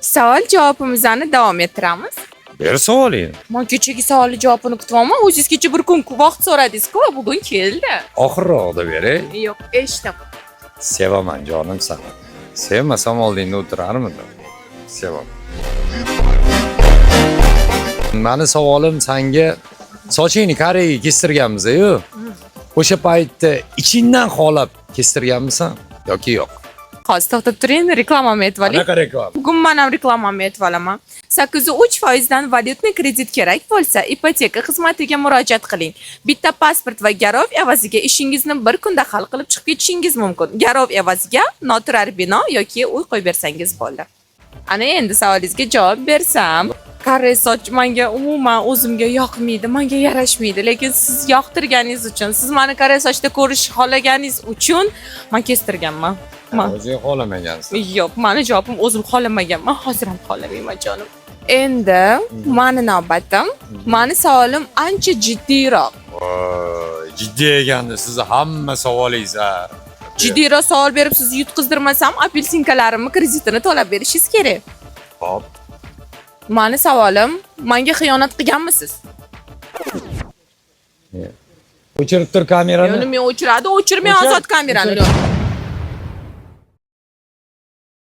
Savol javobimizni davom ettiramiz. Ber savolingni. Men kechagi savolni javobini kutyapman. O'zingiz kecha bir kun vaqt so'radingiz-ku, bugun keldi. Oxirroqda beray. Yo'q, eshitaman. Sevaman jonim seni. Sevmasam oldingda o'tirarmidim. Sevaman. Mani savolim senga sochingni Koreyaga kestirganmiz-ku. O'sha paytda ichingdan xohlab kestirganmisan yoki yo'q? Hozir to'xtab turing, reklamamni aytib oling. Qanaqa reklama? Bugun men ham reklamamni aytib olaman. 8.3% dan valyutni kredit kerak bo'lsa, ipoteka xizmatiga murojaat qiling. Bitta pasport va garov evaziga ishingizni bir kunda hal qilib chiqib ketishingiz mumkin. Garov evaziga noturar bino yoki uy qo'yib bersangiz bo'ldi. Ana endi savolingizga javob bersam, qare soch menga umuman o'zimga yoqmaydi, menga yarashmaydi, lekin siz yoqtirganingiz uchun, siz meni qare sochda ko'rish xohlaganingiz uchun men kestirganman. O'zing xohlamagansan. Yo'q, meni javobim o'zim xohlamaganman, hozir ham xohlamayman jonim. Endi meni navbatim. Meni savolim ancha jiddiyroq. Voy, jiddiy ekanda sizni hamma savolingiz. Jiddiyroq savol berib sizni yutqizdirmasam, apelsinkalarimni kreditini to'lab berishingiz kerak. Hop. Meni savolim, menga xiyonat qilganmisiz? O'chirib tur kamerani. Yo'q, men o'chiradi, o'chirmay ozod kamerani.